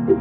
Bonjour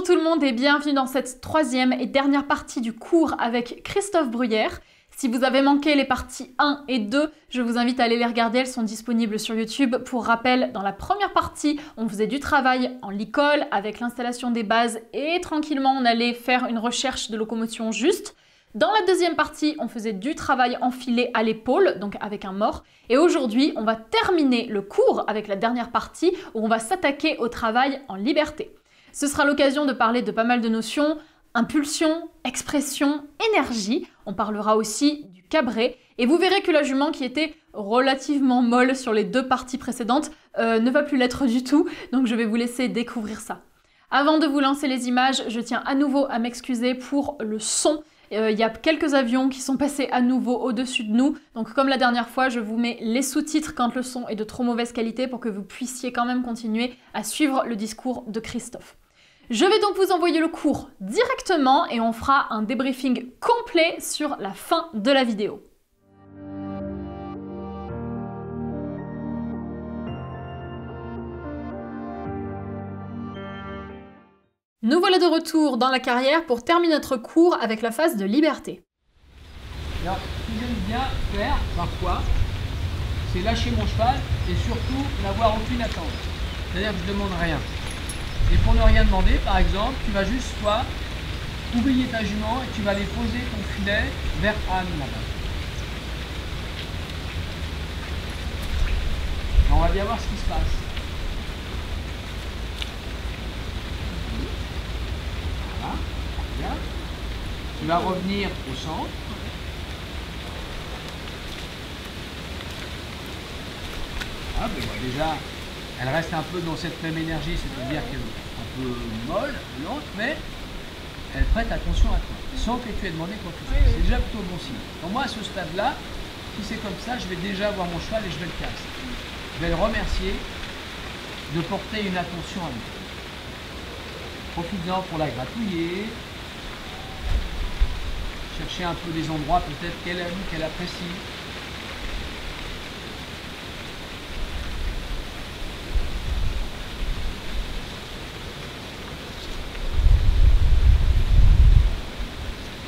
tout le monde et bienvenue dans cette troisième et dernière partie du cours avec Christophe Bruyère. Si vous avez manqué les parties 1 et 2, je vous invite à aller les regarder, elles sont disponibles sur YouTube. Pour rappel, dans la première partie, on faisait du travail en licol avec l'installation des bases et tranquillement on allait faire une recherche de locomotion juste. Dans la deuxième partie, on faisait du travail enfilé à l'épaule, donc avec un mort. Et aujourd'hui, on va terminer le cours avec la dernière partie où on va s'attaquer au travail en liberté. Ce sera l'occasion de parler de pas mal de notions, impulsion, expression, énergie. On parlera aussi du cabré. Et vous verrez que la jument qui était relativement molle sur les deux parties précédentes ne va plus l'être du tout. Donc je vais vous laisser découvrir ça. Avant de vous lancer les images, je tiens à nouveau à m'excuser pour le son. Il y a quelques avions qui sont passés à nouveau au-dessus de nous. Donc comme la dernière fois, je vous mets les sous-titres quand le son est de trop mauvaise qualité pour que vous puissiez quand même continuer à suivre le discours de Christophe. Je vais donc vous envoyer le cours directement et on fera un débriefing complet sur la fin de la vidéo. Nous voilà de retour dans la carrière pour terminer notre cours avec la phase de liberté. Alors, ce que j'aime bien faire parfois, c'est lâcher mon cheval et surtout n'avoir aucune attente. C'est-à-dire que je ne demande rien. Et pour ne rien demander, par exemple, tu vas juste toi oublier ta jument et tu vas aller poser ton filet vers Anne là-bas. On va bien voir ce qui se passe. Voilà, bien. Tu vas revenir au centre. Ah, ben voilà, déjà. Elle reste un peu dans cette même énergie, c'est-à-dire qu'elle est un peu molle, lente, mais elle prête attention à toi, sans que tu aies demandé quoi que ce soit. C'est déjà plutôt bon signe. Pour moi, à ce stade-là, si c'est comme ça, je vais déjà voir mon cheval et je vais le casser. Je vais le remercier de porter une attention à lui. Profites-en pour la gratouiller, chercher un peu des endroits peut-être qu'elle aime, qu'elle apprécie.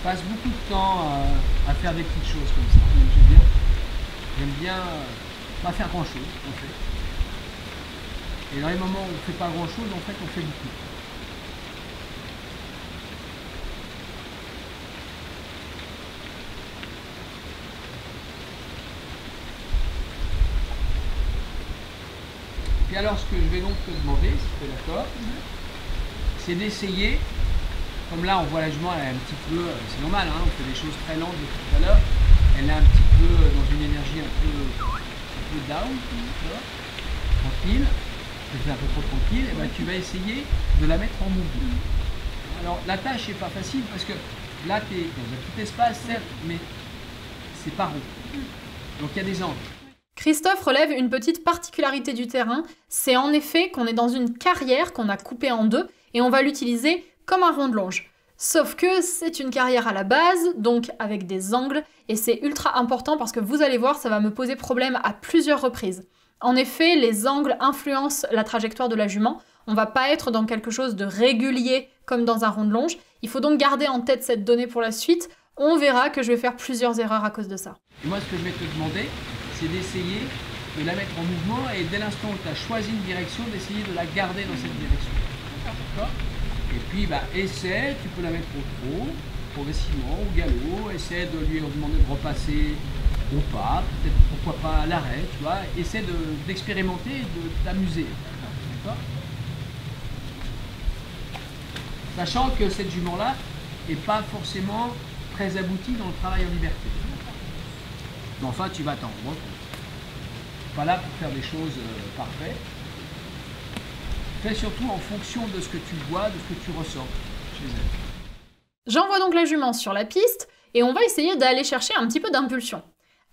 Passe beaucoup de temps à faire des petites choses comme ça. J'aime bien pas faire grand chose en fait. Et dans les moments où on ne fait pas grand chose, en fait on fait beaucoup. Puis alors ce que je vais donc te demander, si tu es d'accord, c'est d'essayer. Comme là, on voit la jument, elle est un petit peu, c'est normal, hein, on fait des choses très lentes depuis tout à l'heure. Elle est un petit peu dans une énergie un peu down, tranquille. C'est un peu trop tranquille. Et ben, tu vas essayer de la mettre en mouvement. Alors, la tâche n'est pas facile parce que là, tu es dans un petit espace, certes, mais c'est pas rond. Donc, il y a des angles. Christophe relève une petite particularité du terrain, c'est en effet qu'on est dans une carrière qu'on a coupée en deux et on va l'utiliser comme un rond de longe. Sauf que c'est une carrière à la base, donc avec des angles, et c'est ultra important parce que vous allez voir, ça va me poser problème à plusieurs reprises. En effet, les angles influencent la trajectoire de la jument. On va pas être dans quelque chose de régulier comme dans un rond de longe. Il faut donc garder en tête cette donnée pour la suite. On verra que je vais faire plusieurs erreurs à cause de ça. Et moi, ce que je vais te demander, c'est d'essayer de la mettre en mouvement et dès l'instant où tu as choisi une direction, d'essayer de la garder dans cette direction. D'accord ? Et puis, essaie, tu peux la mettre au trot, progressivement, au galop, essaie de lui demander de repasser au pas, peut-être pourquoi pas à l'arrêt, tu vois, essaie d'expérimenter et de t'amuser. D'accord ? Sachant que cette jument-là n'est pas forcément très aboutie dans le travail en liberté. Mais enfin, tu vas t'en rendre compte. Pas là pour faire des choses parfaites. Fais surtout en fonction de ce que tu vois, de ce que tu ressens chez elle. J'envoie donc la jument sur la piste et on va essayer d'aller chercher un petit peu d'impulsion.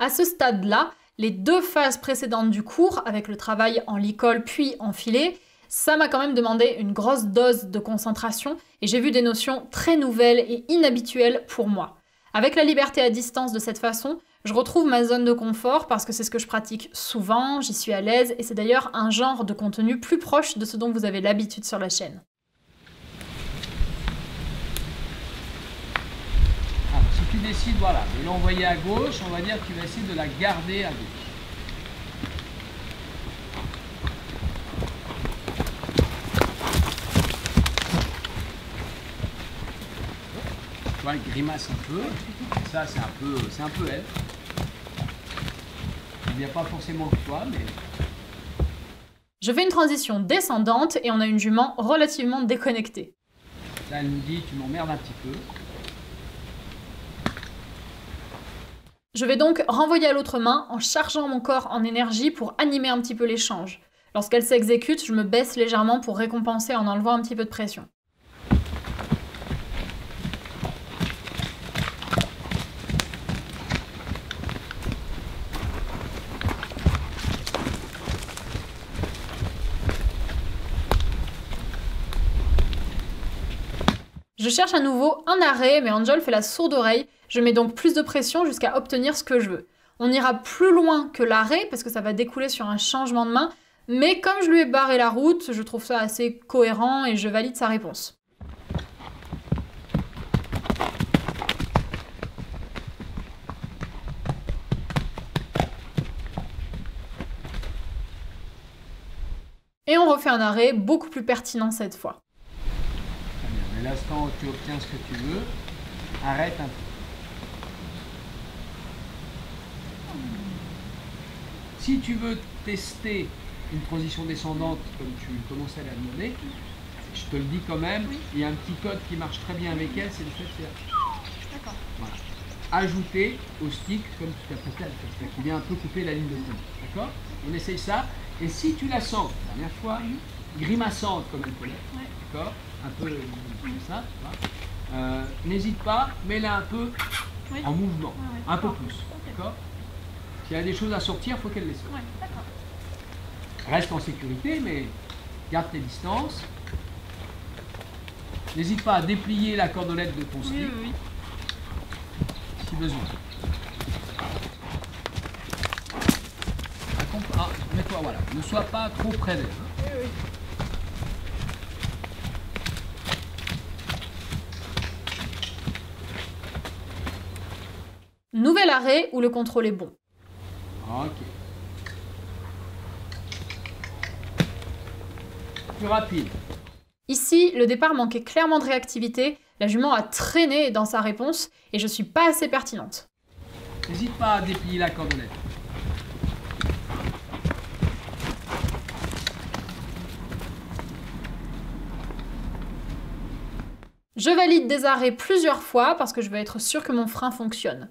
À ce stade-là, Les 2 phases précédentes du cours, avec le travail en licol puis en filet, ça m'a quand même demandé une grosse dose de concentration et j'ai vu des notions très nouvelles et inhabituelles pour moi. Avec la liberté à distance de cette façon, je retrouve ma zone de confort parce que c'est ce que je pratique souvent, j'y suis à l'aise et c'est d'ailleurs un genre de contenu plus proche de ce dont vous avez l'habitude sur la chaîne. Alors, si tu décides voilà, de l'envoyer à gauche, on va dire que tu vas essayer de la garder à gauche. Tu vois, elle grimace un peu. Ça, c'est un peu elle. Il n'y a pas forcément que toi, mais... Je fais une transition descendante et on a une jument relativement déconnectée. Là, elle nous dit, tu m'emmerdes un petit peu. Je vais donc renvoyer à l'autre main en chargeant mon corps en énergie pour animer un petit peu l'échange. Lorsqu'elle s'exécute, je me baisse légèrement pour récompenser en enlevant un petit peu de pression. Je cherche à nouveau un arrêt, mais Angel fait la sourde oreille. Je mets donc plus de pression jusqu'à obtenir ce que je veux. On ira plus loin que l'arrêt, parce que ça va découler sur un changement de main, mais comme je lui ai barré la route, je trouve ça assez cohérent et je valide sa réponse. Et on refait un arrêt beaucoup plus pertinent cette fois. Mais l'instant où tu obtiens ce que tu veux, arrête un peu. Si tu veux tester une position descendante, comme tu commençais à la demander, je te le dis quand même, il y a un petit code qui marche très bien avec elle, c'est le fait de faire... D'accord. Voilà. Ajouter au stick, comme tu t'apprêtais à le faire, c'est-à-dire qui vient un peu couper la ligne de compte. D'accord? On essaye ça. Et si tu la sens, la dernière fois, grimaçante comme elle peut l'être, d'accord? Un peu comme ça, n'hésite pas, mets-la un peu en mouvement, un peu plus, d'accord? S'il y a des choses à sortir, il faut qu'elle les sorte. Reste en sécurité, mais garde tes distances. N'hésite pas à déplier la cordelette de ton stick, si besoin. Mets-toi, voilà, ne sois pas trop près d'elle. Nouvel arrêt où le contrôle est bon. Ok. Plus rapide. Ici, le départ manquait clairement de réactivité, la jument a traîné dans sa réponse et je suis pas assez pertinente. N'hésite pas à déplier la cordelette. Je valide des arrêts plusieurs fois parce que je veux être sûre que mon frein fonctionne.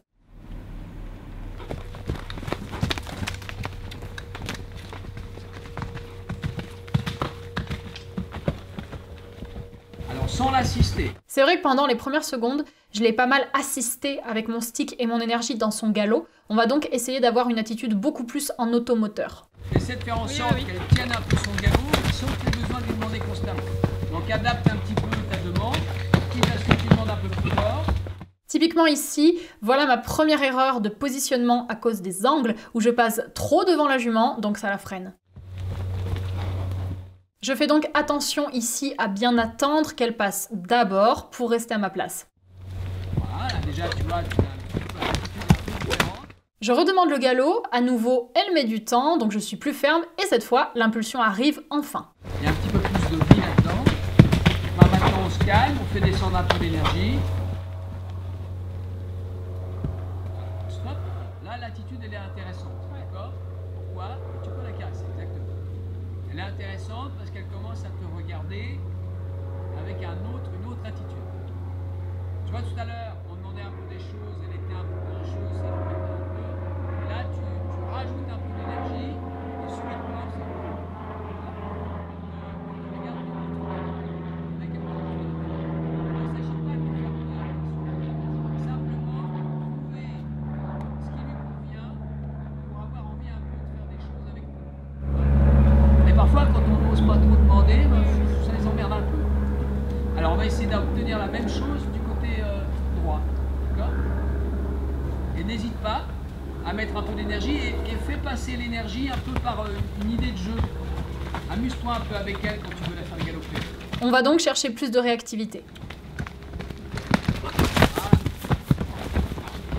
Alors sans l'assister. C'est vrai que pendant les premières secondes, je l'ai pas mal assisté avec mon stick et mon énergie dans son galop. On va donc essayer d'avoir une attitude beaucoup plus en automoteur. Essaie de faire en sorte qu'elle tienne un peu son galop sans que tu aies besoin de lui demander constamment. Donc adapte un petit peu ta demande, quitte à ce que tu demandes un peu plus fort. Typiquement ici, voilà ma première erreur de positionnement à cause des angles où je passe trop devant la jument, donc ça la freine. Je fais donc attention ici à bien attendre qu'elle passe d'abord pour rester à ma place. Voilà, déjà tu vois, tu as un petit peu l'attitude différente. Je redemande le galop, à nouveau elle met du temps, donc je suis plus ferme et cette fois l'impulsion arrive enfin. Il y a un petit peu plus de vie là-dedans. Bah, maintenant on se calme, on fait descendre un peu l'énergie. Stop. Là l'attitude elle est intéressante, d'accord? Pourquoi? Tu peux la caresser, exactement. Elle est intéressante parce qu'elle commence à te regarder avec une autre attitude. Tu vois, tout à l'heure, on demandait un peu des choses, elle était un peu en chose, ça nous mettait un peu. Et là, tu rajoutes un peu d'énergie et subitement, ça regarde avec un peu de. Il ne s'agit pas de faire peur, simplement trouver ce qui lui convient pour avoir envie on va essayer d'obtenir la même chose du côté droit. D'accord? Et n'hésite pas à mettre un peu d'énergie et fais passer l'énergie un peu par une idée de jeu. Amuse-toi un peu avec elle quand tu veux la faire galoper. On va donc chercher plus de réactivité.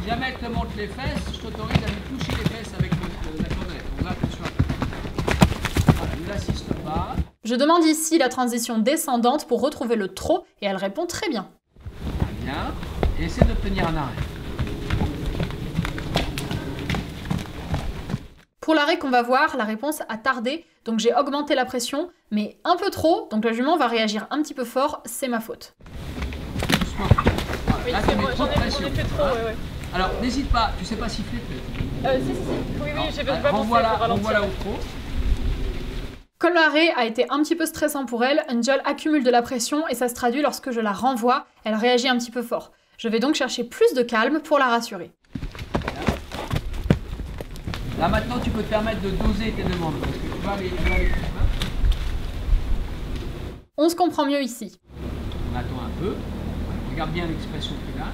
Si jamais elle te monte les fesses, je t'autorise à lui toucher les fesses avec la cordelette. On va attention à ça. Voilà, ne l'assiste pas. Je demande ici la transition descendante pour retrouver le trop et elle répond très bien. Très bien. Et essaie d'obtenir un arrêt. Pour l'arrêt qu'on va voir, la réponse a tardé, donc j'ai augmenté la pression, mais un peu trop, donc la jument va réagir un petit peu fort, c'est ma faute. Doucement. Voilà, Oui, là, tu mets trop de pression. ouais. Alors, n'hésite pas, tu sais pas siffler peut-être. Si. Oui, j'ai pas pensé Renvoie-la pour ralentir. au trop. Comme l'arrêt a été un petit peu stressant pour elle, Angel accumule de la pression et ça se traduit lorsque je la renvoie, elle réagit un petit peu fort. Je vais donc chercher plus de calme pour la rassurer. Là maintenant tu peux te permettre de doser tes demandes parce que tu vas aller plus loin. On se comprend mieux ici. On attend un peu. Regarde bien l'expression qu'il a.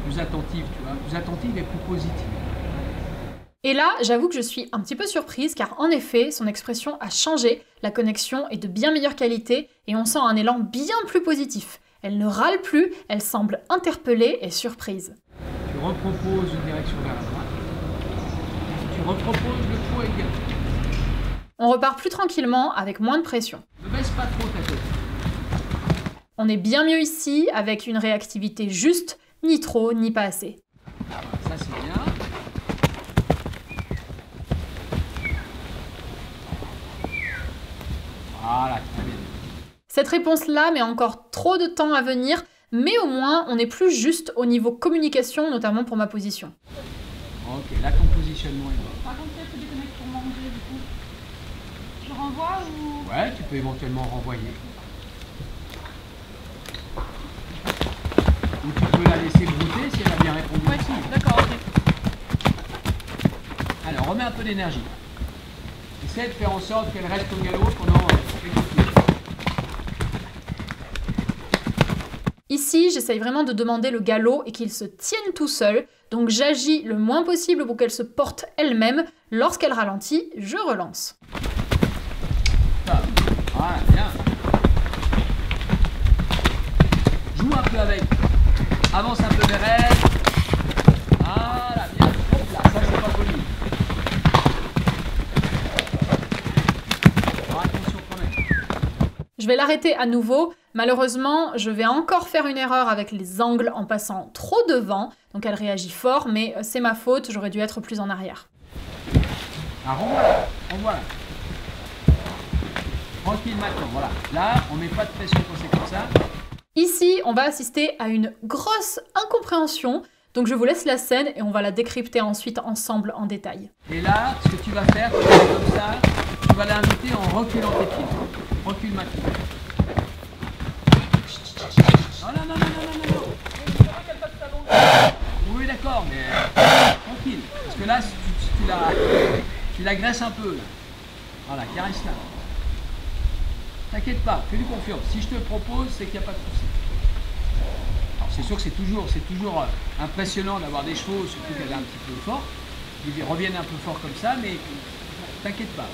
Plus attentive, tu vois. Plus attentive et plus positive. Et là, j'avoue que je suis un petit peu surprise car en effet, son expression a changé, la connexion est de bien meilleure qualité et on sent un élan bien plus positif. Elle ne râle plus, elle semble interpellée et surprise. Tu reproposes une direction vers la droite. Tu reproposes le trop égal. On repart plus tranquillement avec moins de pression. Ne baisse pas trop ta tête. On est bien mieux ici avec une réactivité juste, ni trop ni pas assez. Ah, voilà, ça c'est bien. Voilà, très bien. Cette réponse-là met encore trop de temps à venir, mais au moins on est plus juste au niveau communication, notamment pour ma position. Ok, là ton positionnement est bon. Par contre, tu déconnectes pour manger du coup. Je renvoie ou... Ouais, tu peux éventuellement renvoyer. Ou tu peux la laisser brouter si elle a bien répondu Ouais, aussi. d'accord, ok. Alors, remets un peu d'énergie. Essaie de faire en sorte qu'elle reste au galop pendant quelques minutes. Ici, j'essaye vraiment de demander le galop et qu'il se tienne tout seul, donc j'agis le moins possible pour qu'elle se porte elle-même. Lorsqu'elle ralentit, je relance. Voilà, bien. Joue un peu avec. Avance un peu vers elle. Voilà, bien. Hop là, ça c'est pas poli. Alors, attention quand même. Je vais l'arrêter à nouveau. Malheureusement, je vais encore faire une erreur avec les angles en passant trop devant. Donc elle réagit fort, mais c'est ma faute, j'aurais dû être plus en arrière. Alors renvoie-la. Tranquille maintenant, voilà. Là, on met pas de pression quand c'est comme ça. Ici, on va assister à une grosse incompréhension. Donc je vous laisse la scène et on va la décrypter ensuite ensemble en détail. Et là, ce que tu vas faire, tu vas comme ça, tu vas l'inviter en reculant tes pieds. Recule maintenant. Oh non. Oui, d'accord, mais tranquille. Parce que là, tu l'agresses un peu. Là. Voilà, caresse-la. T'inquiète pas, fais-lui confiance. Si je te le propose, c'est qu'il n'y a pas de souci. Alors c'est sûr que c'est toujours impressionnant d'avoir des chevaux, surtout qu'elle est un petit peu forte. Ils reviennent un peu fort comme ça, mais t'inquiète pas.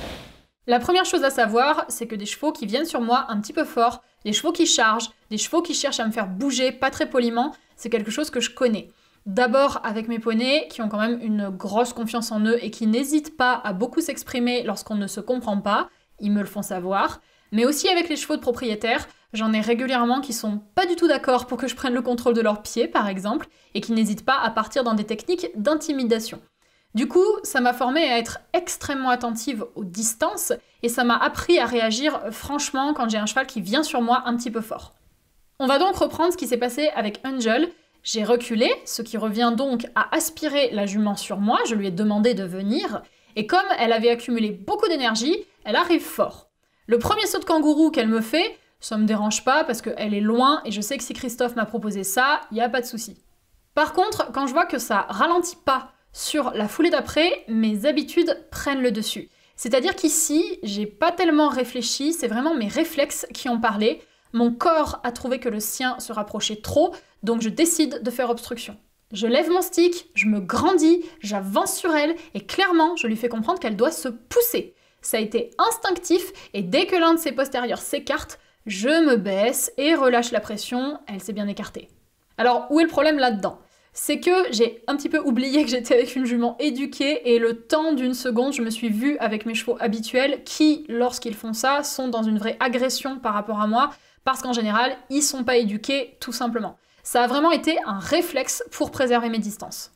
La première chose à savoir, c'est que des chevaux qui viennent sur moi un petit peu fort, des chevaux qui chargent, des chevaux qui cherchent à me faire bouger pas très poliment, c'est quelque chose que je connais. D'abord avec mes poneys qui ont quand même une grosse confiance en eux et qui n'hésitent pas à beaucoup s'exprimer lorsqu'on ne se comprend pas, ils me le font savoir, mais aussi avec les chevaux de propriétaires, j'en ai régulièrement qui sont pas du tout d'accord pour que je prenne le contrôle de leurs pieds par exemple, et qui n'hésitent pas à partir dans des techniques d'intimidation. Du coup, ça m'a formée à être extrêmement attentive aux distances et ça m'a appris à réagir franchement quand j'ai un cheval qui vient sur moi un petit peu fort. On va donc reprendre ce qui s'est passé avec Angel. J'ai reculé, ce qui revient donc à aspirer la jument sur moi, je lui ai demandé de venir, et comme elle avait accumulé beaucoup d'énergie, elle arrive fort. Le premier saut de kangourou qu'elle me fait, ça me dérange pas parce qu'elle est loin et je sais que si Christophe m'a proposé ça, il n'y a pas de souci. Par contre, quand je vois que ça ralentit pas sur la foulée d'après, mes habitudes prennent le dessus. C'est-à-dire qu'ici, j'ai pas tellement réfléchi, c'est vraiment mes réflexes qui ont parlé. Mon corps a trouvé que le sien se rapprochait trop, donc je décide de faire obstruction. Je lève mon stick, je me grandis, j'avance sur elle et clairement, je lui fais comprendre qu'elle doit se pousser. Ça a été instinctif et dès que l'un de ses postérieurs s'écarte, je me baisse et relâche la pression, elle s'est bien écartée. Alors, où est le problème là-dedans? C'est que j'ai un petit peu oublié que j'étais avec une jument éduquée et le temps d'une seconde, je me suis vue avec mes chevaux habituels qui, lorsqu'ils font ça, sont dans une vraie agression par rapport à moi parce qu'en général, ils sont pas éduqués tout simplement. Ça a vraiment été un réflexe pour préserver mes distances.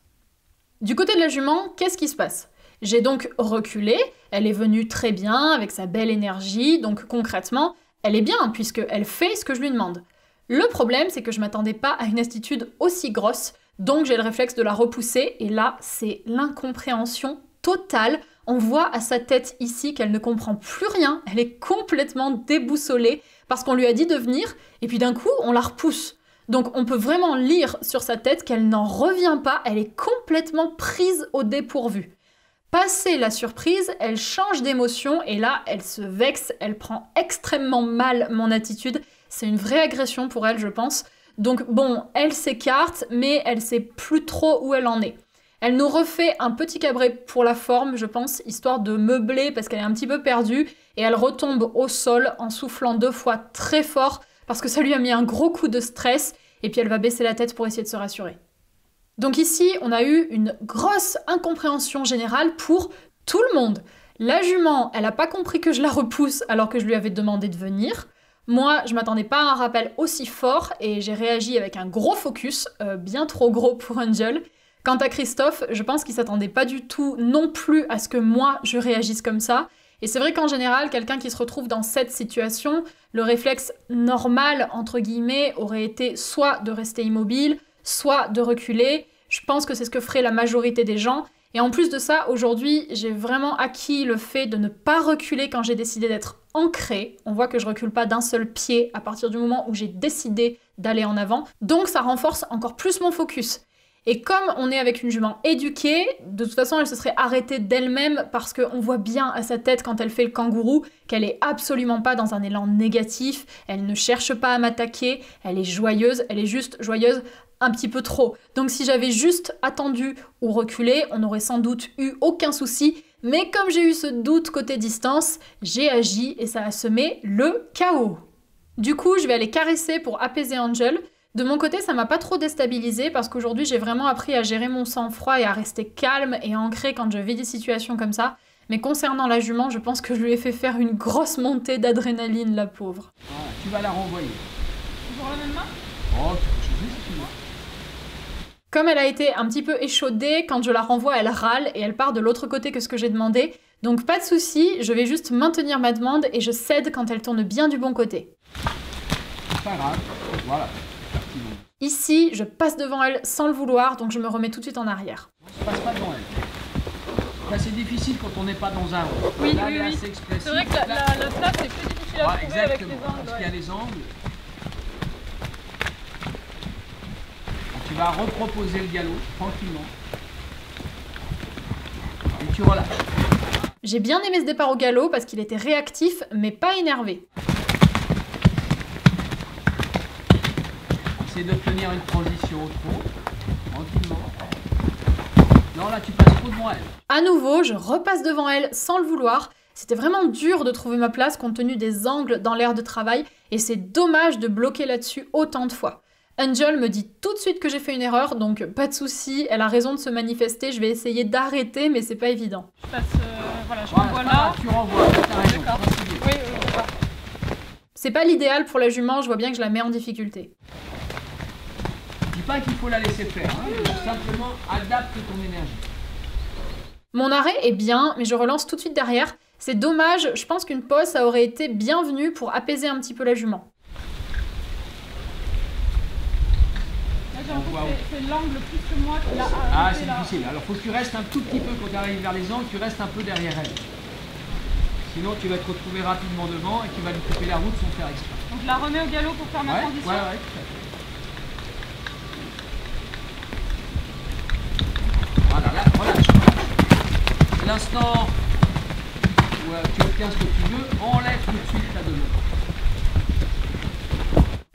Du côté de la jument, qu'est-ce qui se passe? J'ai donc reculé, elle est venue très bien avec sa belle énergie, donc concrètement, elle est bien puisqu'elle fait ce que je lui demande. Le problème, c'est que je m'attendais pas à une attitude aussi grosse, donc j'ai le réflexe de la repousser, et là, c'est l'incompréhension totale. On voit à sa tête ici qu'elle ne comprend plus rien, elle est complètement déboussolée, parce qu'on lui a dit de venir, et puis d'un coup, on la repousse. Donc on peut vraiment lire sur sa tête qu'elle n'en revient pas, elle est complètement prise au dépourvu. Passée la surprise, elle change d'émotion, et là, elle se vexe, elle prend extrêmement mal mon attitude. C'est une vraie agression pour elle, je pense. Donc bon, elle s'écarte, mais elle sait plus trop où elle en est. Elle nous refait un petit cabré pour la forme, je pense, histoire de meubler parce qu'elle est un petit peu perdue, et elle retombe au sol en soufflant 2 fois très fort parce que ça lui a mis un gros coup de stress, et puis elle va baisser la tête pour essayer de se rassurer. Donc ici, on a eu une grosse incompréhension générale pour tout le monde. La jument, elle n'a pas compris que je la repousse alors que je lui avais demandé de venir. Moi, je m'attendais pas à un rappel aussi fort et j'ai réagi avec un gros focus, bien trop gros pour Angel. Quant à Christophe, je pense qu'il s'attendait pas du tout non plus à ce que moi je réagisse comme ça. Et c'est vrai qu'en général, quelqu'un qui se retrouve dans cette situation, le réflexe normal, entre guillemets, aurait été soit de rester immobile, soit de reculer. Je pense que c'est ce que ferait la majorité des gens. Et en plus de ça, aujourd'hui, j'ai vraiment acquis le fait de ne pas reculer quand j'ai décidé d'être ancrée. On voit que je recule pas d'un seul pied à partir du moment où j'ai décidé d'aller en avant. Donc ça renforce encore plus mon focus. Et comme on est avec une jument éduquée, de toute façon elle se serait arrêtée d'elle-même parce qu'on voit bien à sa tête quand elle fait le kangourou qu'elle est absolument pas dans un élan négatif, elle ne cherche pas à m'attaquer, elle est joyeuse, elle est juste joyeuse un petit peu trop. Donc si j'avais juste attendu ou reculé, on n'aurait sans doute eu aucun souci, mais comme j'ai eu ce doute côté distance, j'ai agi et ça a semé le chaos. Du coup, je vais aller caresser pour apaiser Angel. De mon côté, ça m'a pas trop déstabilisée parce qu'aujourd'hui, j'ai vraiment appris à gérer mon sang-froid et à rester calme et ancrée quand je vis des situations comme ça. Mais concernant la jument, je pense que je lui ai fait faire une grosse montée d'adrénaline, la pauvre. Voilà, tu vas la renvoyer. Toujours la même main? Oh, tu peux changer si tu veux. Comme elle a été un petit peu échaudée, quand je la renvoie, elle râle et elle part de l'autre côté que ce que j'ai demandé. Donc pas de souci, je vais juste maintenir ma demande et je cède quand elle tourne bien du bon côté. C'est pas grave, voilà. Ici, je passe devant elle sans le vouloir, donc je me remets tout de suite en arrière. On se passe pas devant elle. Là, c'est difficile quand on n'est pas dans un rond. Oui, là, oui, elle est oui. assez expressive. C'est vrai que la place est plus difficile à trouver avec les exactement, angles. parce qu'il y a les angles. Donc, tu vas reproposer le galop tranquillement. Et tu relâches. J'ai bien aimé ce départ au galop parce qu'il était réactif, mais pas énervé. Essaye d'obtenir une transition au trot, tranquillement. Non, là, tu passes trop devant elle. À nouveau, je repasse devant elle sans le vouloir. C'était vraiment dur de trouver ma place compte tenu des angles dans l'aire de travail et c'est dommage de bloquer là-dessus autant de fois. Angel me dit tout de suite que j'ai fait une erreur, donc pas de souci, elle a raison de se manifester, je vais essayer d'arrêter, mais c'est pas évident. Je passe, voilà, je Voilà, renvoie c'est pas là. grave, tu renvoies, t'as raison. D'accord. continue. Oui, oui, d'accord. C'est pas l'idéal pour la jument, je vois bien que je la mets en difficulté. Dis pas qu'il faut la laisser faire, hein. Simplement adapte ton énergie. Mon arrêt est bien, mais je relance tout de suite derrière. C'est dommage, je pense qu'une pause, ça aurait été bienvenu pour apaiser un petit peu la jument. Là, j'ai l'impression que c'est l'angle plus que moi qui l'a Ah, arrêté c'est là. difficile. Alors, faut que tu restes un tout petit peu quand tu arrives vers les angles, tu restes un peu derrière elle. Sinon, tu vas te retrouver rapidement devant et tu vas lui couper la route sans faire exprès. Donc je la remets au galop pour faire ma transition. Ouais, tout à fait. Voilà, là, relâche. C'est l'instant où tu obtiens ce que tu veux, enlève tout de suite ta demande.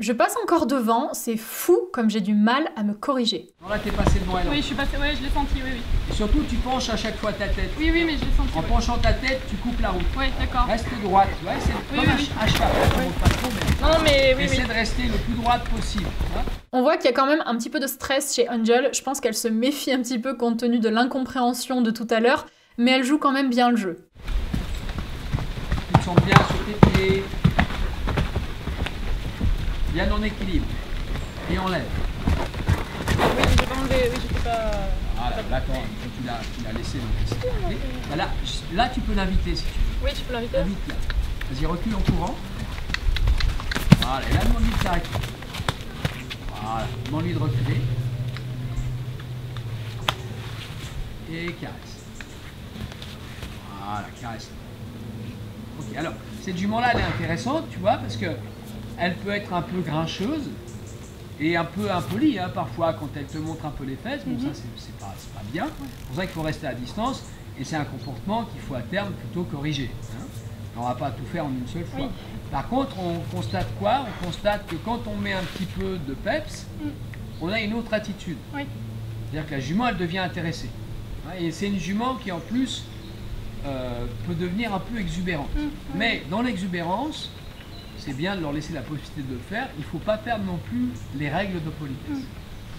Je passe encore devant, c'est fou comme j'ai du mal à me corriger. Non, là, t'es passé devant elle. Oui, je suis passée, ouais, je l'ai senti, oui, oui. Et surtout, tu penches à chaque fois ta tête. Oui, oui, mais je l'ai senti. En penchant ta tête, tu coupes la route. Oui, d'accord. Reste droite. Ouais, c'est Oui, comme oui. un cheval. Ça monte pas trop, mais Non, mais oui, essaie oui. de rester le plus droite possible. Hein. On voit qu'il y a quand même un petit peu de stress chez Angel. Je pense qu'elle se méfie un petit peu compte tenu de l'incompréhension de tout à l'heure, mais elle joue quand même bien le jeu. Tu te sens bien sur tes pieds. Bien en équilibre. Et enlève. Oui, j'ai pas enlevé, oui, j'étais pas... Voilà, là, quand tu l'as laissé. Donc, bah là, tu peux l'inviter si tu veux. Oui, tu peux l'inviter. Invite-la. Vas-y, recule en courant. Voilà, et là, demande-lui de s'arrêter. Voilà, demande-lui de reculer. Et caresse. Voilà, caresse. Ok, alors, cette jument-là, elle est intéressante, tu vois, parce que elle peut être un peu grincheuse et un peu impolie, hein, parfois, quand elle te montre un peu les fesses. Bon, ça, c'est pas bien. C'est pour ça qu'il faut rester à distance. Et c'est un comportement qu'il faut à terme plutôt corriger. Hein. On ne va pas tout faire en une seule fois. Oui. Par contre, on constate quoi? On constate que quand on met un petit peu de peps, on a une autre attitude. Oui. C'est-à-dire que la jument, elle devient intéressée. Hein, et c'est une jument qui, en plus, peut devenir un peu exubérante. Mais dans l'exubérance, c'est bien de leur laisser la possibilité de le faire. Il ne faut pas perdre non plus les règles de politesse.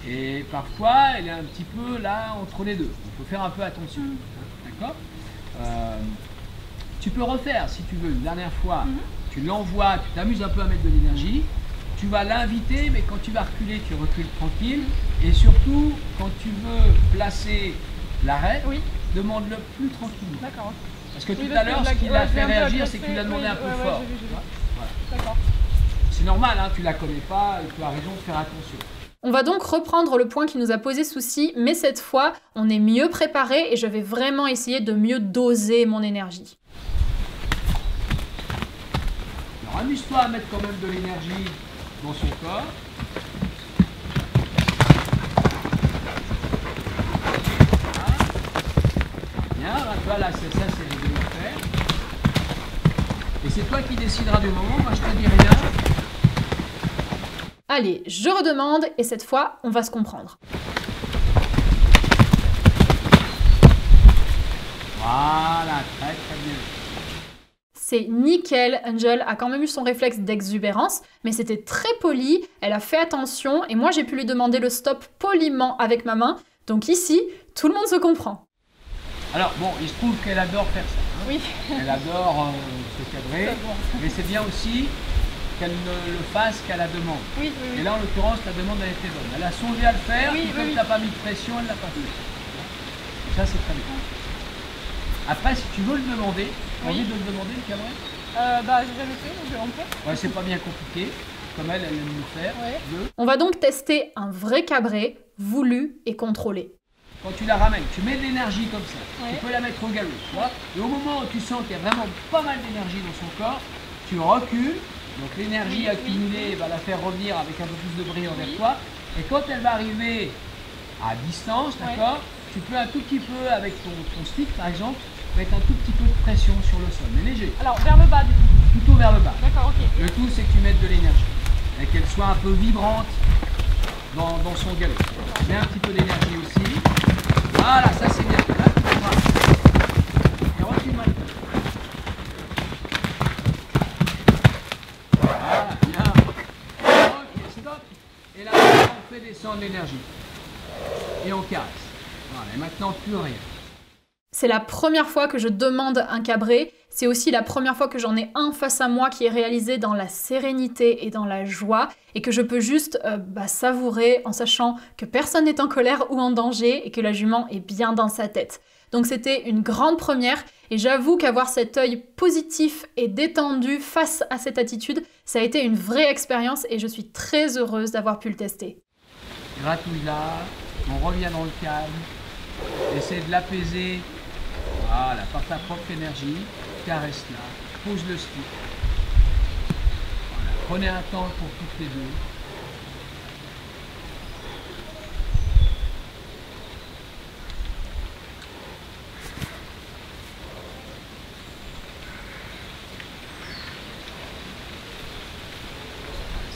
Et parfois, elle est un petit peu là entre les deux. Il faut faire un peu attention. Hein, d'accord? Tu peux refaire si tu veux une dernière fois. Tu l'envoies, tu t'amuses un peu à mettre de l'énergie. Tu vas l'inviter, mais quand tu vas reculer, tu recules tranquille. Et surtout, quand tu veux placer l'arrêt, demande-le plus tranquillement. D'accord. Parce que tout à l'heure, ce qui l'a fait réagir, c'est que tu l'as demandé un peu fort. J'ai vu. Voilà. D'accord. C'est normal, hein, tu la connais pas et tu as raison de faire attention. On va donc reprendre le point qui nous a posé souci, mais cette fois, on est mieux préparé et je vais vraiment essayer de mieux doser mon énergie. Alors amuse-toi à mettre quand même de l'énergie dans son corps. Bien, voilà, c'est ça, c'est réglé à faire. Et c'est toi qui décideras du moment, moi je te dis rien. Allez, je redemande et cette fois, on va se comprendre. Voilà, très bien. C'est nickel, Angel a quand même eu son réflexe d'exubérance, mais c'était très poli, elle a fait attention et moi j'ai pu lui demander le stop poliment avec ma main, donc ici, tout le monde se comprend. Alors bon, il se trouve qu'elle adore faire ça. Hein. Oui. Elle adore se cadrer, mais c'est bien aussi qu'elle ne le fasse qu'à la demande. Oui. Et là, en l'occurrence, la demande a été bonne. Elle a songé à le faire, puis comme tu n'as pas mis de pression, elle ne l'a pas fait. Ça, c'est très bien. Après, si tu veux le demander, tu as envie de le demander, le cabaret? J'ai jamais fait, donc on peut. Ouais, c'est pas bien compliqué, comme elle aime le faire. Ouais. On va donc tester un vrai cabré, voulu et contrôlé. Quand tu la ramènes, tu mets de l'énergie comme ça, Ouais. tu peux la mettre au galop, tu vois. Et au moment où tu sens qu'il y a vraiment pas mal d'énergie dans son corps, tu recules, donc l'énergie accumulée va la faire revenir avec un peu plus de brillant vers toi. Et quand elle va arriver à distance, d'accord, tu peux un tout petit peu, avec ton stick par exemple, mettre un tout petit peu de pression sur le sol, mais léger. Alors, vers le bas, du coup. Plutôt vers le bas. D'accord, ok. Le tout, c'est que tu mettes de l'énergie et qu'elle soit un peu vibrante dans son galop. Mets un petit peu d'énergie aussi. Voilà, ça c'est bien. Là, tu comprends. Et recule-moi un peu. Voilà, bien. Ok, stop. Et là, on fait descendre l'énergie. Et on caresse. Voilà, et maintenant, plus rien. C'est la première fois que je demande un cabré, c'est aussi la première fois que j'en ai un face à moi qui est réalisé dans la sérénité et dans la joie et que je peux juste savourer en sachant que personne n'est en colère ou en danger et que la jument est bien dans sa tête. Donc c'était une grande première et j'avoue qu'avoir cet œil positif et détendu face à cette attitude, ça a été une vraie expérience et je suis très heureuse d'avoir pu le tester. Gratouille-la, on revient dans le calme, essaie de l'apaiser. Voilà, par ta propre énergie, caresse-la, pose le stick. Voilà, prenez un temps pour toutes les deux.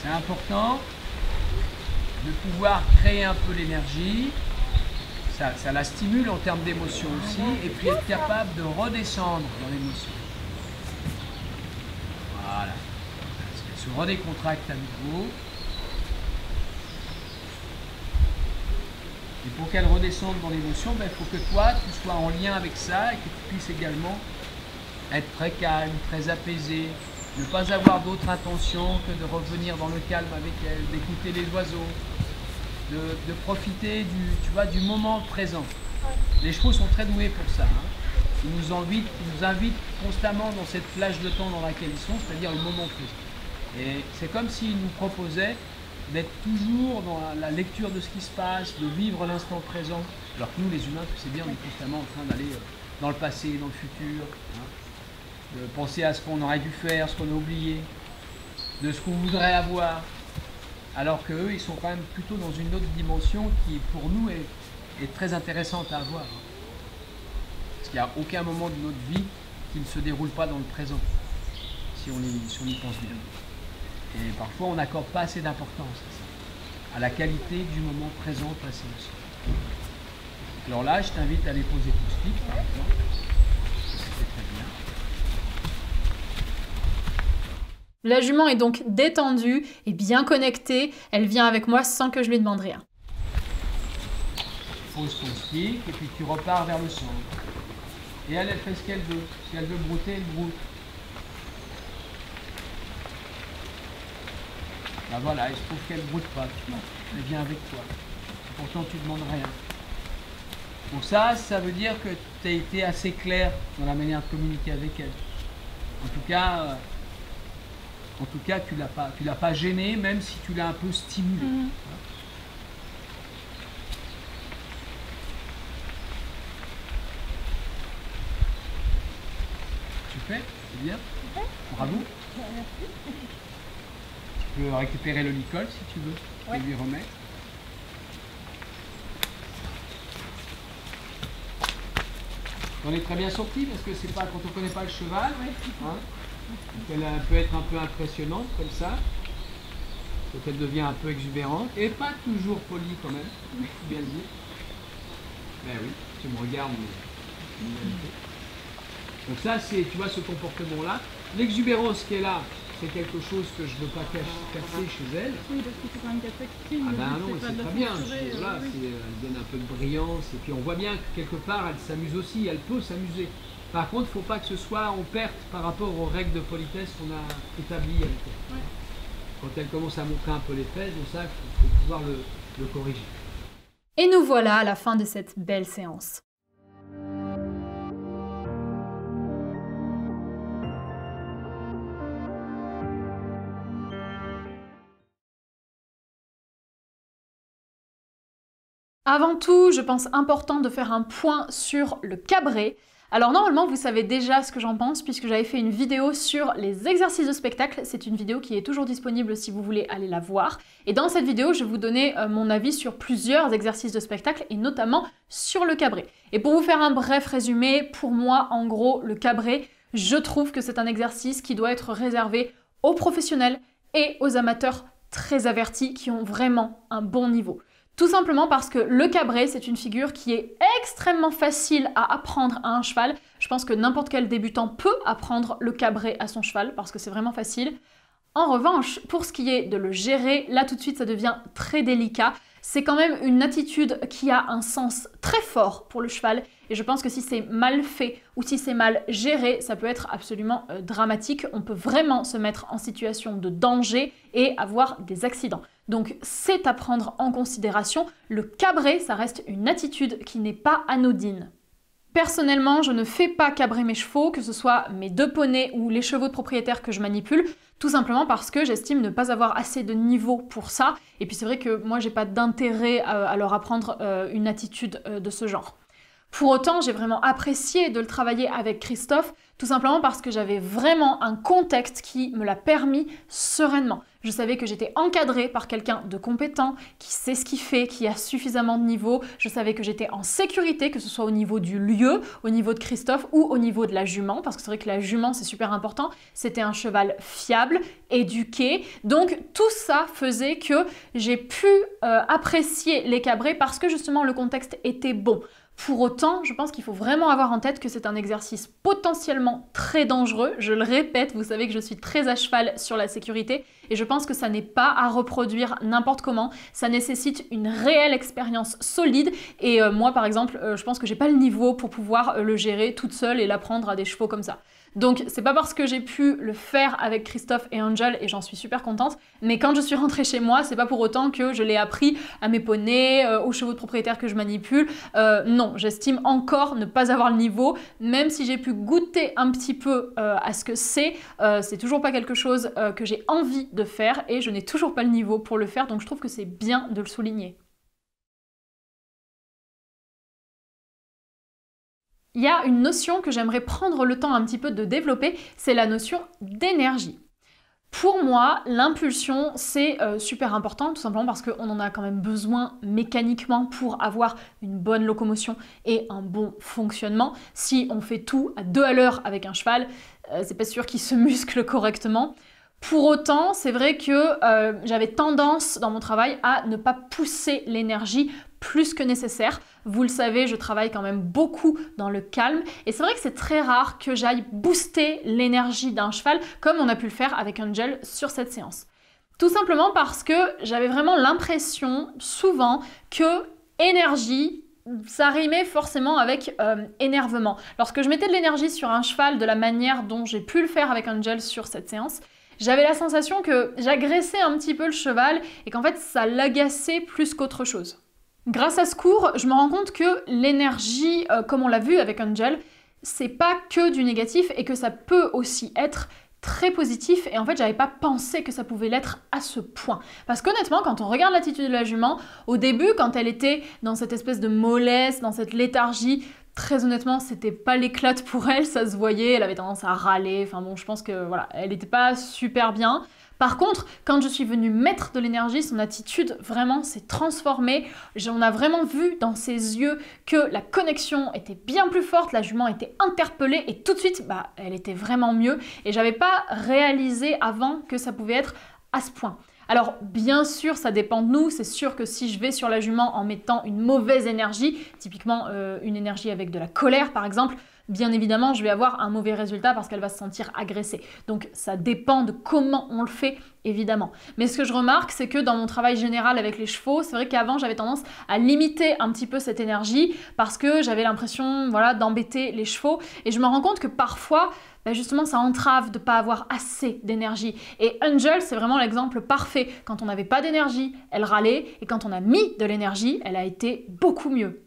C'est important de pouvoir créer un peu l'énergie. Ça la stimule en termes d'émotion aussi, et puis être capable de redescendre dans l'émotion. Voilà. Elle se redécontracte à nouveau. Et pour qu'elle redescende dans l'émotion, il faut que toi, tu sois en lien avec ça et que tu puisses également être très calme, très apaisé, ne pas avoir d'autre intention que de revenir dans le calme avec elle, d'écouter les oiseaux, de profiter du moment présent. Les chevaux sont très doués pour ça. Hein. Ils nous invitent constamment dans cette plage de temps dans laquelle ils sont, c'est-à-dire le moment présent. Et c'est comme s'ils nous proposaient d'être toujours dans la lecture de ce qui se passe, de vivre l'instant présent, alors que nous, les humains, tu sais bien, on est constamment en train d'aller dans le passé, dans le futur, hein, de penser à ce qu'on aurait dû faire, ce qu'on a oublié, de ce qu'on voudrait avoir, alors qu'eux, ils sont quand même plutôt dans une autre dimension qui, pour nous, est très intéressante à avoir. Parce qu'il n'y a aucun moment de notre vie qui ne se déroule pas dans le présent, si on y pense bien. Et parfois, on n'accorde pas assez d'importance à ça, à la qualité du moment présent passé aussi. Alors là, je t'invite à aller poser ton stick, par exemple. C'est très bien. La jument est donc détendue et bien connectée. Elle vient avec moi sans que je lui demande rien. Pose ton stick et puis tu repars vers le centre. Et elle fait ce qu'elle veut. Si elle veut brouter, elle broute. Ben voilà, il se trouve qu'elle ne broute pas. Elle vient avec toi. Pourtant, tu ne demandes rien. Donc ça veut dire que tu as été assez clair dans la manière de communiquer avec elle. En tout cas, tu l'as pas gêné, même si tu l'as un peu stimulé. Mmh. Super, c'est bien. Bravo. Merci. Tu peux récupérer le licol si tu veux, et lui remettre. On est très bien sorti parce que c'est pas quand on connaît pas le cheval, hein, elle peut être un peu impressionnante comme ça, donc elle devient un peu exubérante et pas toujours polie quand même, il faut bien le dire. Ben oui, tu me regardes. Donc ça c'est, tu vois, ce comportement-là, l'exubérance qui est là. C'est quelque chose que je ne veux pas casser chez elle. Oui, parce que c'est quand même cataclysme. Ah ben non, c'est très bien. Voilà, elle donne un peu de brillance. Et puis on voit bien que quelque part, elle s'amuse aussi. Elle peut s'amuser. Par contre, il ne faut pas que ce soit en perte par rapport aux règles de politesse qu'on a établies avec elle. Ouais. Quand elle commence à montrer un peu les fesses, ça, il faut pouvoir le corriger. Et nous voilà à la fin de cette belle séance. Avant tout, je pense important de faire un point sur le cabré. Alors normalement, vous savez déjà ce que j'en pense puisque j'avais fait une vidéo sur les exercices de spectacle. C'est une vidéo qui est toujours disponible si vous voulez aller la voir. Et dans cette vidéo, je vais vous donner mon avis sur plusieurs exercices de spectacle et notamment sur le cabré. Et pour vous faire un bref résumé, pour moi, en gros, le cabré, je trouve que c'est un exercice qui doit être réservé aux professionnels et aux amateurs très avertis qui ont vraiment un bon niveau. Tout simplement parce que le cabré, c'est une figure qui est extrêmement facile à apprendre à un cheval. Je pense que n'importe quel débutant peut apprendre le cabré à son cheval parce que c'est vraiment facile. En revanche, pour ce qui est de le gérer, là tout de suite ça devient très délicat. C'est quand même une attitude qui a un sens très fort pour le cheval et je pense que si c'est mal fait ou si c'est mal géré, ça peut être absolument dramatique. On peut vraiment se mettre en situation de danger et avoir des accidents. Donc c'est à prendre en considération. Le cabré, ça reste une attitude qui n'est pas anodine. Personnellement, je ne fais pas cabrer mes chevaux, que ce soit mes deux poneys ou les chevaux de propriétaire que je manipule, tout simplement parce que j'estime ne pas avoir assez de niveau pour ça. Et puis c'est vrai que moi, j'ai pas d'intérêt à leur apprendre une attitude de ce genre. Pour autant, j'ai vraiment apprécié de le travailler avec Christophe, tout simplement parce que j'avais vraiment un contexte qui me l'a permis sereinement. Je savais que j'étais encadrée par quelqu'un de compétent, qui sait ce qu'il fait, qui a suffisamment de niveau. Je savais que j'étais en sécurité, que ce soit au niveau du lieu, au niveau de Christophe ou au niveau de la jument, parce que c'est vrai que la jument, c'est super important. C'était un cheval fiable, éduqué. Donc tout ça faisait que j'ai pu apprécier les cabrés parce que justement le contexte était bon. Pour autant, je pense qu'il faut vraiment avoir en tête que c'est un exercice potentiellement très dangereux. Je le répète, vous savez que je suis très à cheval sur la sécurité et je pense que ça n'est pas à reproduire n'importe comment. Ça nécessite une réelle expérience solide et moi par exemple, je pense que j'ai pas le niveau pour pouvoir le gérer toute seule et l'apprendre à des chevaux comme ça. Donc c'est pas parce que j'ai pu le faire avec Christophe et Angel et j'en suis super contente, mais quand je suis rentrée chez moi, c'est pas pour autant que je l'ai appris à mes poneys, aux chevaux de propriétaire que je manipule. Non, j'estime encore ne pas avoir le niveau, même si j'ai pu goûter un petit peu à ce que c'est toujours pas quelque chose que j'ai envie de faire et je n'ai toujours pas le niveau pour le faire, donc je trouve que c'est bien de le souligner. Il y a une notion que j'aimerais prendre le temps un petit peu de développer, c'est la notion d'énergie. Pour moi, l'impulsion, c'est super important, tout simplement parce qu'on en a quand même besoin mécaniquement pour avoir une bonne locomotion et un bon fonctionnement. Si on fait tout à 2 à l'heure avec un cheval, c'est pas sûr qu'il se muscle correctement. Pour autant, c'est vrai que j'avais tendance dans mon travail à ne pas pousser l'énergie plus que nécessaire. Vous le savez, je travaille quand même beaucoup dans le calme et c'est vrai que c'est très rare que j'aille booster l'énergie d'un cheval comme on a pu le faire avec Angel sur cette séance. Tout simplement parce que j'avais vraiment l'impression souvent que énergie, ça rimait forcément avec énervement. Lorsque je mettais de l'énergie sur un cheval de la manière dont j'ai pu le faire avec Angel sur cette séance, j'avais la sensation que j'agressais un petit peu le cheval et qu'en fait ça l'agaçait plus qu'autre chose. Grâce à ce cours, je me rends compte que l'énergie, comme on l'a vu avec Angel, c'est pas que du négatif et que ça peut aussi être très positif et en fait j'avais pas pensé que ça pouvait l'être à ce point. Parce qu'honnêtement quand on regarde l'attitude de la jument, au début quand elle était dans cette espèce de mollesse, dans cette léthargie, très honnêtement c'était pas l'éclate pour elle, ça se voyait, elle avait tendance à râler, enfin bon je pense que voilà, elle était pas super bien. Par contre, quand je suis venue mettre de l'énergie, son attitude vraiment s'est transformée. On a vraiment vu dans ses yeux que la connexion était bien plus forte, la jument était interpellée et tout de suite, elle était vraiment mieux. Et j'avais pas réalisé avant que ça pouvait être à ce point. Alors bien sûr ça dépend de nous, c'est sûr que si je vais sur la jument en mettant une mauvaise énergie, typiquement une énergie avec de la colère par exemple, bien évidemment je vais avoir un mauvais résultat parce qu'elle va se sentir agressée. Donc ça dépend de comment on le fait évidemment. Mais ce que je remarque c'est que dans mon travail général avec les chevaux, c'est vrai qu'avant j'avais tendance à limiter un petit peu cette énergie parce que j'avais l'impression d'embêter les chevaux et je me rends compte que parfois justement ça entrave de ne pas avoir assez d'énergie. Et Angel, c'est vraiment l'exemple parfait. Quand on n'avait pas d'énergie, elle râlait, et quand on a mis de l'énergie, elle a été beaucoup mieux.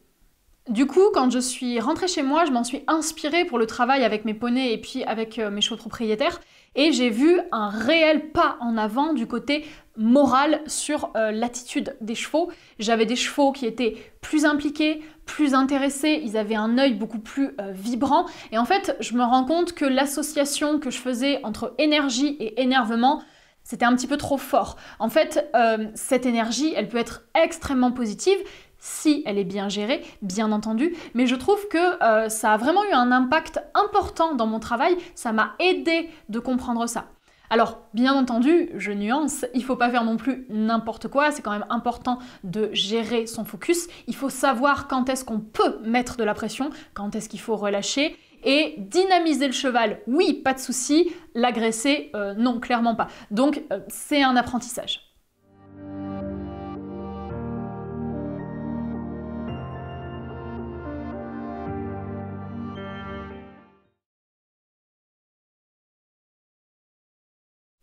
Du coup, quand je suis rentrée chez moi, je m'en suis inspirée pour le travail avec mes poneys et puis avec mes chevaux propriétaires, et j'ai vu un réel pas en avant du côté moral sur l'attitude des chevaux. J'avais des chevaux qui étaient plus impliqués, plus intéressés, ils avaient un œil beaucoup plus vibrant et en fait je me rends compte que l'association que je faisais entre énergie et énervement, c'était un petit peu trop fort. En fait, cette énergie, elle peut être extrêmement positive si elle est bien gérée, bien entendu, mais je trouve que ça a vraiment eu un impact important dans mon travail, ça m'a aidé de comprendre ça. Alors, bien entendu, je nuance, il ne faut pas faire non plus n'importe quoi, c'est quand même important de gérer son focus, il faut savoir quand est-ce qu'on peut mettre de la pression, quand est-ce qu'il faut relâcher, et dynamiser le cheval, oui, pas de souci, l'agresser, non, clairement pas. Donc, c'est un apprentissage.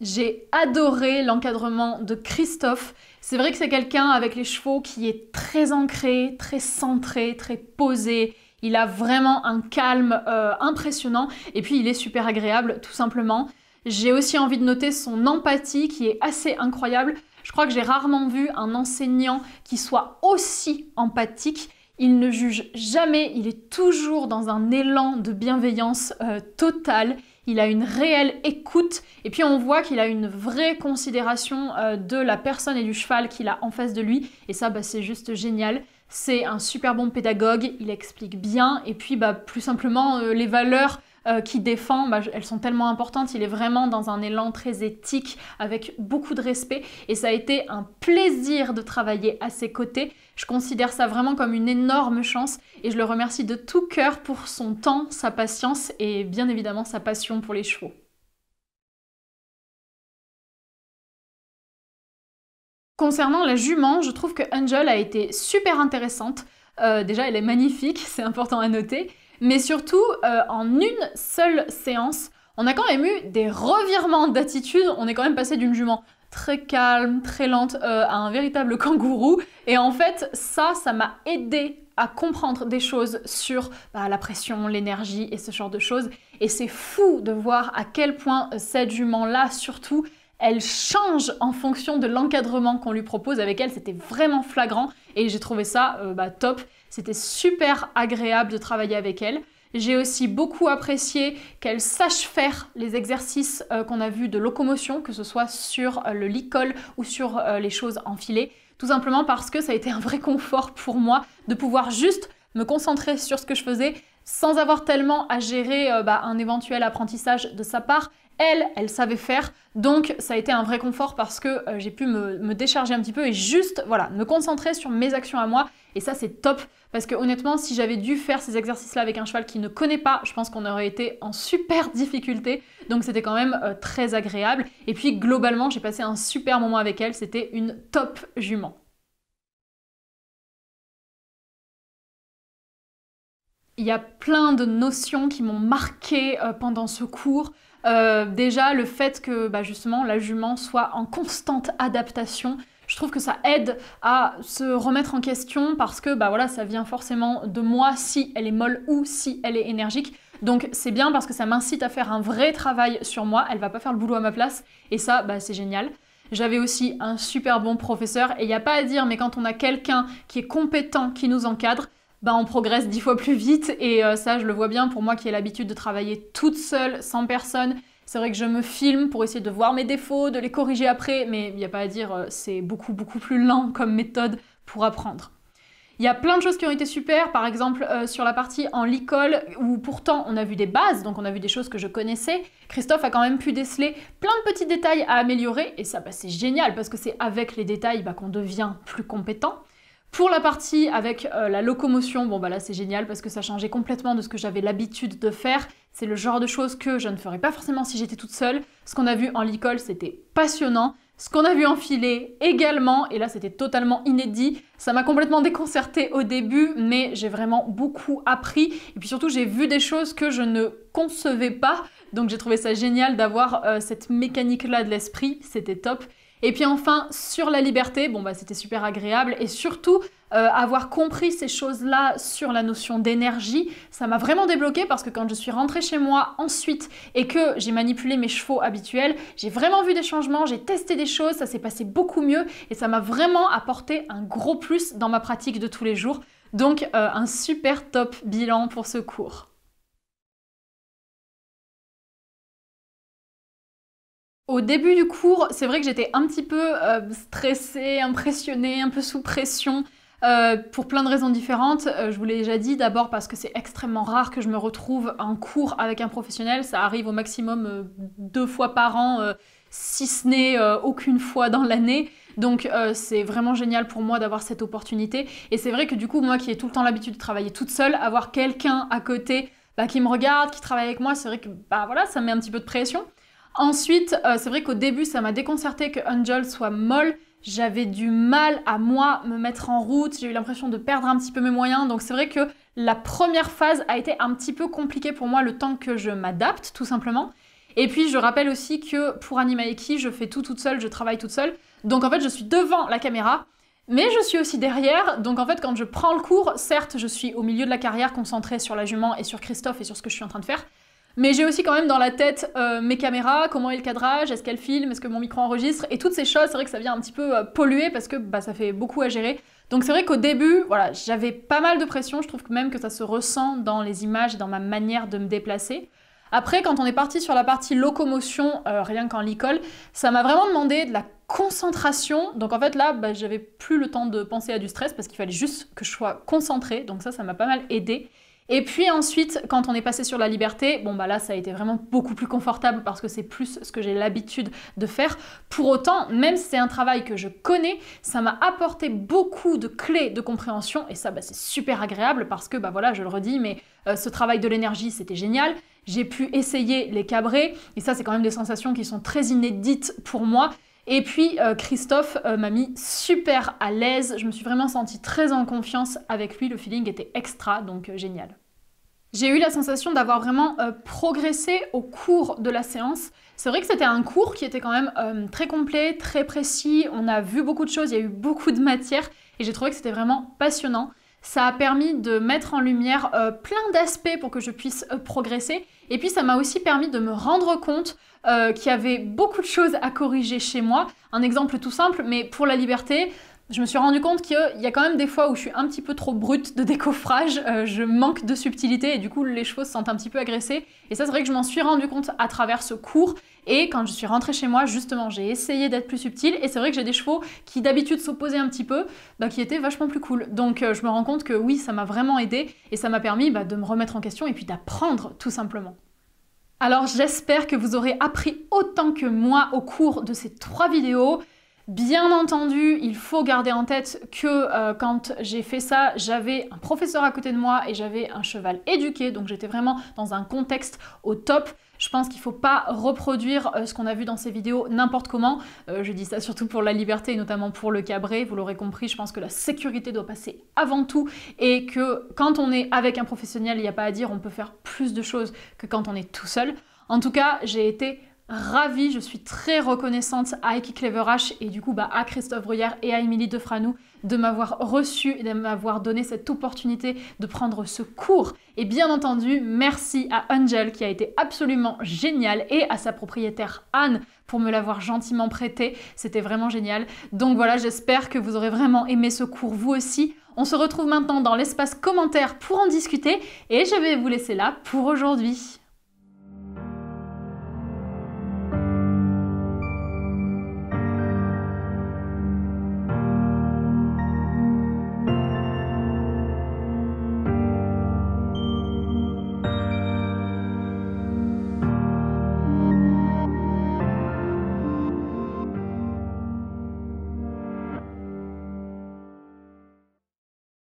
J'ai adoré l'encadrement de Christophe. C'est vrai que c'est quelqu'un avec les chevaux qui est très ancré, très centré, très posé. Il a vraiment un calme impressionnant et puis il est super agréable tout simplement. J'ai aussi envie de noter son empathie qui est assez incroyable. Je crois que j'ai rarement vu un enseignant qui soit aussi empathique. Il ne juge jamais, il est toujours dans un élan de bienveillance totale. Il a une réelle écoute et puis on voit qu'il a une vraie considération de la personne et du cheval qu'il a en face de lui. Et ça, c'est juste génial. C'est un super bon pédagogue, il explique bien et puis plus simplement les valeurs qu'il défend, elles sont tellement importantes. Il est vraiment dans un élan très éthique avec beaucoup de respect et ça a été un plaisir de travailler à ses côtés. Je considère ça vraiment comme une énorme chance et je le remercie de tout cœur pour son temps, sa patience et bien évidemment sa passion pour les chevaux. Concernant la jument, je trouve que Angel a été super intéressante. Déjà, elle est magnifique, c'est important à noter. Mais surtout, en une seule séance, on a quand même eu des revirements d'attitude. On est quand même passé d'une jument très calme, très lente, à un véritable kangourou. Et en fait, ça m'a aidé à comprendre des choses sur la pression, l'énergie et ce genre de choses. Et c'est fou de voir à quel point cette jument-là, surtout, elle change en fonction de l'encadrement qu'on lui propose. Avec elle, c'était vraiment flagrant et j'ai trouvé ça top. C'était super agréable de travailler avec elle. J'ai aussi beaucoup apprécié qu'elle sache faire les exercices qu'on a vus de locomotion, que ce soit sur le licol ou sur les choses enfilées. Tout simplement parce que ça a été un vrai confort pour moi de pouvoir juste me concentrer sur ce que je faisais sans avoir tellement à gérer un éventuel apprentissage de sa part. Elle savait faire, donc ça a été un vrai confort parce que j'ai pu me décharger un petit peu et juste me concentrer sur mes actions à moi. Et ça, c'est top parce que honnêtement, si j'avais dû faire ces exercices-là avec un cheval qui ne connaît pas, je pense qu'on aurait été en super difficulté. Donc c'était quand même très agréable. Et puis globalement, j'ai passé un super moment avec elle. C'était une top jument. Il y a plein de notions qui m'ont marquée pendant ce cours. Déjà, le fait que justement la jument soit en constante adaptation, je trouve que ça aide à se remettre en question parce que ça vient forcément de moi si elle est molle ou si elle est énergique. Donc c'est bien parce que ça m'incite à faire un vrai travail sur moi, elle va pas faire le boulot à ma place et ça, c'est génial. J'avais aussi un super bon professeur et il n'y a pas à dire, mais quand on a quelqu'un qui est compétent, qui nous encadre, on progresse 10 fois plus vite et ça je le vois bien pour moi qui ai l'habitude de travailler toute seule, sans personne. C'est vrai que je me filme pour essayer de voir mes défauts, de les corriger après, mais il n'y a pas à dire, c'est beaucoup plus lent comme méthode pour apprendre. Il y a plein de choses qui ont été super, par exemple sur la partie en licol où pourtant on a vu des bases, donc on a vu des choses que je connaissais. Christophe a quand même pu déceler plein de petits détails à améliorer et ça c'est génial parce que c'est avec les détails qu'on devient plus compétent. Pour la partie avec la locomotion, là c'est génial parce que ça changeait complètement de ce que j'avais l'habitude de faire. C'est le genre de choses que je ne ferais pas forcément si j'étais toute seule. Ce qu'on a vu en licol, c'était passionnant. Ce qu'on a vu en filet également, et là c'était totalement inédit. Ça m'a complètement déconcertée au début, mais j'ai vraiment beaucoup appris. Et puis surtout, j'ai vu des choses que je ne concevais pas. Donc j'ai trouvé ça génial d'avoir cette mécanique-là de l'esprit, c'était top. Et puis enfin, sur la liberté, c'était super agréable et surtout avoir compris ces choses-là sur la notion d'énergie, ça m'a vraiment débloqué parce que quand je suis rentrée chez moi ensuite et que j'ai manipulé mes chevaux habituels, j'ai vraiment vu des changements, j'ai testé des choses, ça s'est passé beaucoup mieux et ça m'a vraiment apporté un gros plus dans ma pratique de tous les jours. Donc un super top bilan pour ce cours. Au début du cours, c'est vrai que j'étais un petit peu stressée, impressionnée, un peu sous pression pour plein de raisons différentes. Je vous l'ai déjà dit, d'abord parce que c'est extrêmement rare que je me retrouve en cours avec un professionnel. Ça arrive au maximum 2 fois par an, si ce n'est aucune fois dans l'année. Donc c'est vraiment génial pour moi d'avoir cette opportunité. Et c'est vrai que du coup, moi qui ai tout le temps l'habitude de travailler toute seule, avoir quelqu'un à côté qui me regarde, qui travaille avec moi, c'est vrai que ça me met un petit peu de pression. Ensuite, c'est vrai qu'au début, ça m'a déconcerté que Angel soit molle. J'avais du mal à, moi, me mettre en route. J'ai eu l'impression de perdre un petit peu mes moyens. Donc c'est vrai que la première phase a été un petit peu compliquée pour moi, le temps que je m'adapte, tout simplement. Et puis, je rappelle aussi que pour Animaeki, je fais tout toute seule, je travaille toute seule. Donc en fait, je suis devant la caméra, mais je suis aussi derrière. Donc en fait, quand je prends le cours, certes, je suis au milieu de la carrière, concentrée sur la jument et sur Christophe et sur ce que je suis en train de faire. Mais j'ai aussi quand même dans la tête mes caméras, comment est le cadrage, est-ce qu'elle filme, est-ce que mon micro enregistre, et toutes ces choses, c'est vrai que ça vient un petit peu polluer parce que ça fait beaucoup à gérer. Donc c'est vrai qu'au début, voilà, j'avais pas mal de pression, je trouve même que ça se ressent dans les images et dans ma manière de me déplacer. Après, quand on est parti sur la partie locomotion, rien qu'en licol, ça m'a vraiment demandé de la concentration. Donc en fait là, j'avais plus le temps de penser à du stress parce qu'il fallait juste que je sois concentrée. Donc ça m'a pas mal aidé. Et puis ensuite, quand on est passé sur la liberté, bon là ça a été vraiment beaucoup plus confortable parce que c'est plus ce que j'ai l'habitude de faire. Pour autant, même si c'est un travail que je connais, ça m'a apporté beaucoup de clés de compréhension et ça c'est super agréable parce que voilà, je le redis, mais ce travail de l'énergie c'était génial. J'ai pu essayer les cabrés et ça c'est quand même des sensations qui sont très inédites pour moi. Et puis Christophe m'a mis super à l'aise, je me suis vraiment sentie très en confiance avec lui, le feeling était extra, donc génial. J'ai eu la sensation d'avoir vraiment progressé au cours de la séance. C'est vrai que c'était un cours qui était quand même très complet, très précis, on a vu beaucoup de choses, il y a eu beaucoup de matière et j'ai trouvé que c'était vraiment passionnant. Ça a permis de mettre en lumière plein d'aspects pour que je puisse progresser. Et puis ça m'a aussi permis de me rendre compte qu'il y avait beaucoup de choses à corriger chez moi. Un exemple tout simple, mais pour la liberté, je me suis rendu compte qu'il y a quand même des fois où je suis un petit peu trop brute de décoffrage, je manque de subtilité et du coup les cheveux se sentent un petit peu agressés. Et ça c'est vrai que je m'en suis rendu compte à travers ce cours. Et quand je suis rentrée chez moi, justement, j'ai essayé d'être plus subtile et c'est vrai que j'ai des chevaux qui d'habitude s'opposaient un petit peu, qui étaient vachement plus cool. Donc je me rends compte que oui, ça m'a vraiment aidée et ça m'a permis de me remettre en question et puis d'apprendre tout simplement. Alors j'espère que vous aurez appris autant que moi au cours de ces 3 vidéos. Bien entendu, il faut garder en tête que quand j'ai fait ça, j'avais un professeur à côté de moi et j'avais un cheval éduqué, donc j'étais vraiment dans un contexte au top. Je pense qu'il ne faut pas reproduire ce qu'on a vu dans ces vidéos n'importe comment. Je dis ça surtout pour la liberté et notamment pour le cabré. Vous l'aurez compris, je pense que la sécurité doit passer avant tout et que quand on est avec un professionnel, il n'y a pas à dire, on peut faire plus de choses que quand on est tout seul. En tout cas, j'ai été ravie, je suis très reconnaissante à Eki Clever H et du coup à Christophe Bruyère et à Émilie Defranou de m'avoir reçu et de m'avoir donné cette opportunité de prendre ce cours. Et bien entendu, merci à Angel qui a été absolument génial et à sa propriétaire Anne pour me l'avoir gentiment prêté. C'était vraiment génial. Donc voilà, j'espère que vous aurez vraiment aimé ce cours vous aussi. On se retrouve maintenant dans l'espace commentaire pour en discuter et je vais vous laisser là pour aujourd'hui.